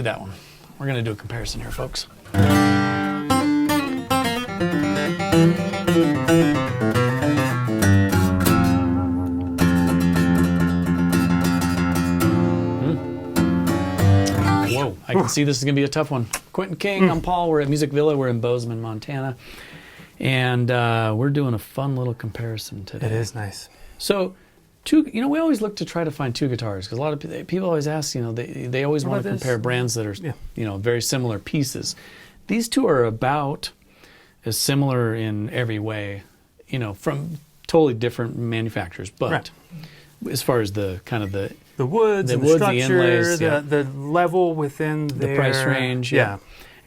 do that one. We're going to do a comparison here, folks. Whoa, I can see this is going to be a tough one. Quentin King, I'm Paul. We're at Music Villa. We're in Bozeman, Montana. And we're doing a fun little comparison today. It is nice. So, we always look to try to find two guitars because a lot of people always ask, they always want to compare brands that are, very similar pieces. These two are about as similar in every way, from totally different manufacturers. But as far as the kind of the woods, the structure, inlays, the level within the price range,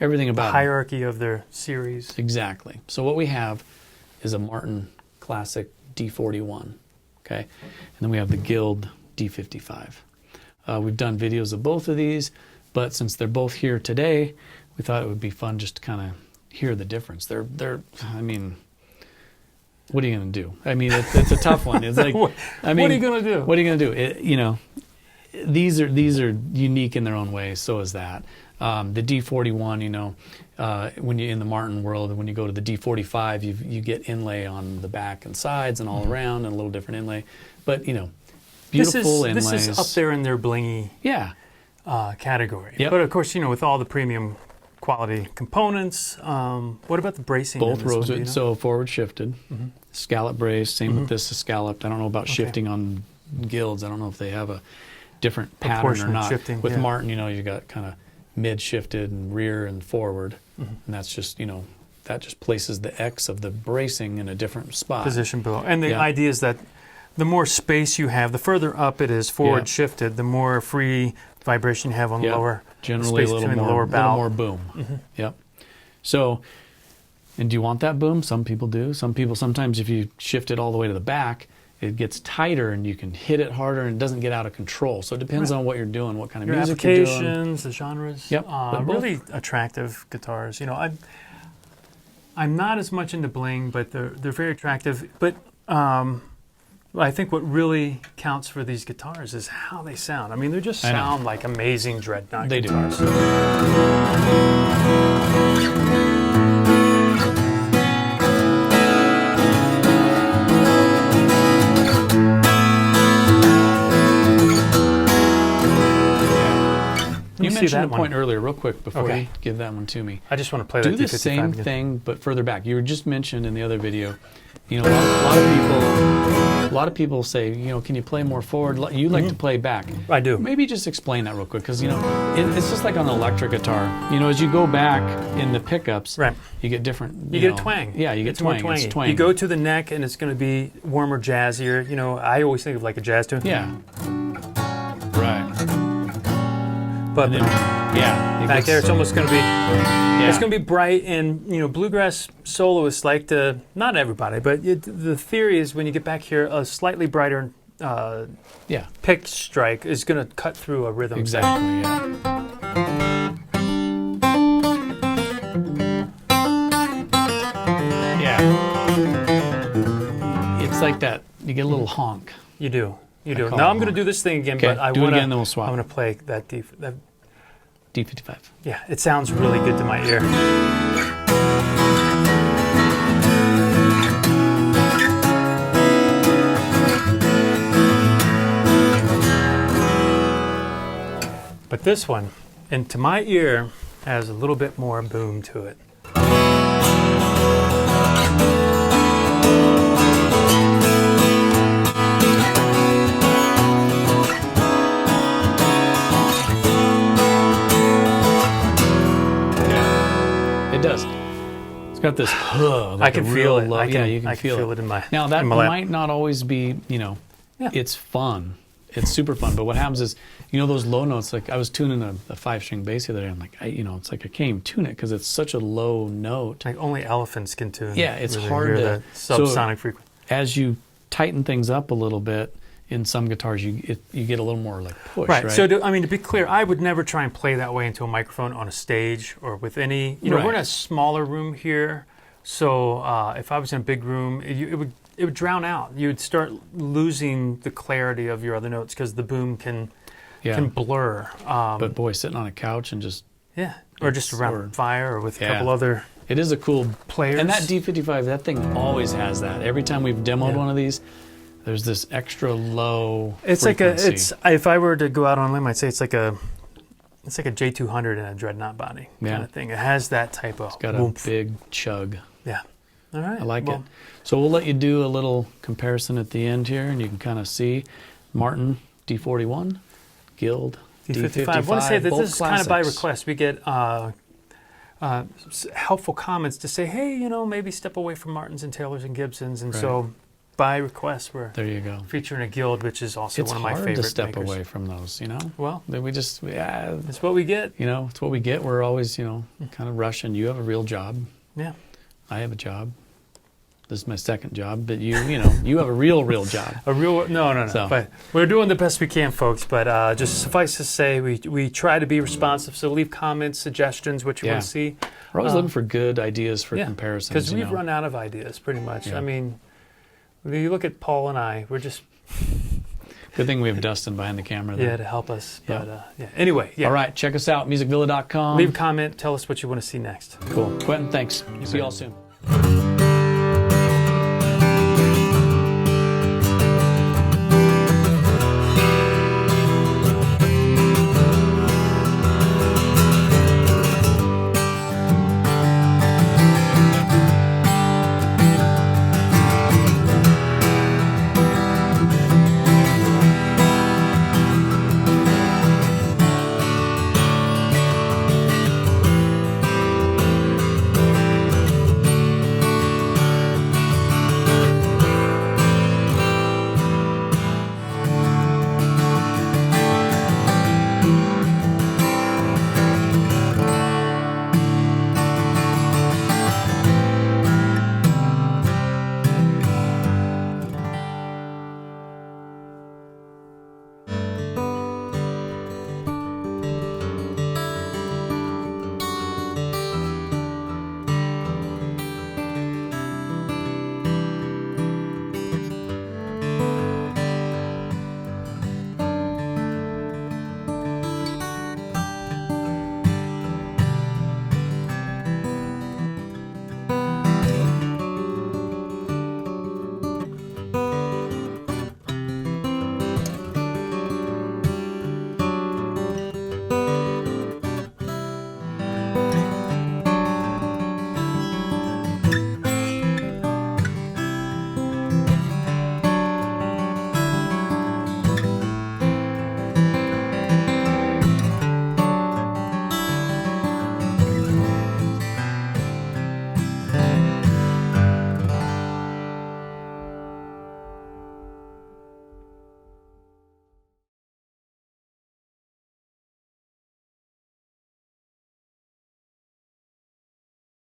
everything about the hierarchy of their series. Exactly. So what we have is a Martin Classic D-41, okay? And then we have the Guild D-55. We've done videos of both of these, but since they're both here today, we thought it would be fun just to kind of hear the difference. I mean, what are you going to do? I mean, it's a tough one. It's like, what are you going to do? What are you going to do? These are unique in their own way. So is that. The D-41, when you're in the Martin world, when you go to the D-45, you get inlay on the back and sides and all around, and a little different inlay. But beautiful inlays. This is up there in their blingy category. Yep. But of course, with all the premium quality components. What about the bracing? Both Rosewood, so forward shifted, scallop brace. Same with this, is scalloped. I don't know about shifting on Guilds. I don't know if they have a different pattern or not. Shifting, with Martin, you got kind of mid shifted and rear and forward, and that's just that just places the X of the bracing in a different spot. Position below. And the idea is that the more space you have, the further up it is forward shifted, the more free vibration you have on the lower. Generally space a little between the lower bow. more boom. Yep. So, and do you want that boom? Some people do. Some people, sometimes if you shift it all the way to the back, it gets tighter and you can hit it harder and it doesn't get out of control. So it depends on what you're doing, what kind of music you're doing. Applications, the genres. Yep. Really attractive guitars. I'm not as much into bling, but they're very attractive. But I think what really counts for these guitars is how they sound. I mean, they just sound like amazing Dreadnought guitars. They do. You mentioned a point earlier, real quick, before you give that one to me. I just want to play that D-55 Do the same again. thing, but further back. You were just mentioned in the other video, a lot of people say, can you play more forward? You like to play back. I do. Maybe just explain that real quick, because it's just like on an electric guitar. As you go back in the pickups, you get different. You get a twang. Yeah, you get twang. It's twang. You go to the neck, and it's going to be warmer, jazzier. I always think of like a jazz tune. Yeah. Right. But back there, it's almost going to be. Yeah. It's going to be bright, and bluegrass soloists like to. Not everybody, but the theory is when you get back here, a slightly brighter pick strike is going to cut through a rhythm. Exactly. It's like that. You get a little honk. You do. Now I'm going to do this thing again, but I want to. Do it again, then we'll swap. I want to play that D-55. Yeah, it sounds really good to my ear. But this one, and to my ear, has a little bit more boom to it. It does. It's got this like I can feel it. You can feel it in my. Now that in my might not always be, it's fun. It's super fun. But what happens is, those low notes. Like I was tuning a 5-string bass the other day. I'm like, it's like I can't even tune it because it's such a low note. Like only elephants can tune. Yeah, it's really hard to subsonic frequency. As you tighten things up a little bit. In some guitars, you get a little more like push, right? So, to be clear, I would never try and play that way into a microphone on a stage or with any. We're in a smaller room here, so if I was in a big room, it would drown out. You would start losing the clarity of your other notes because the boom can can blur. But boy, sitting on a couch and just yeah, or just around a fire or with a couple other. It is a cool players. And that D-55, that thing always has that. Every time we've demoed one of these, there's this extra low frequency. If I were to go out on a limb, I'd say it's like a J200 in a Dreadnought body kind of thing. It has that type of. It's got a big chug. Yeah. All right. I like it. So we'll let you do a little comparison at the end here, and you can kind of see Martin D-41, Guild D-55. I want to say that this is classics. kind of by request. We get helpful comments to say, hey, you know, maybe step away from Martins and Taylors and Gibsons, and so by request we're featuring a Guild, which is also one of my favorite makers. It's hard to step away from those, you know. Well, we just it's what we get. You know, it's what we get. We're always, you know, kind of rushing. You have a real job. Yeah. I have a job. This is my second job, but you know, you have a real job. No. So. But we're doing the best we can, folks. But just suffice to say, we try to be responsive. So leave comments, suggestions, what you want to see. We're always looking for good ideas for comparisons. Because we've run out of ideas, pretty much. Yeah. I mean, when you look at Paul and I, we're just. Good thing we have Dustin behind the camera there. Yeah, to help us. But anyway, All right, check us out, musicvilla.com. Leave a comment. Tell us what you want to see next. Cool. Quentin, thanks. See you all soon.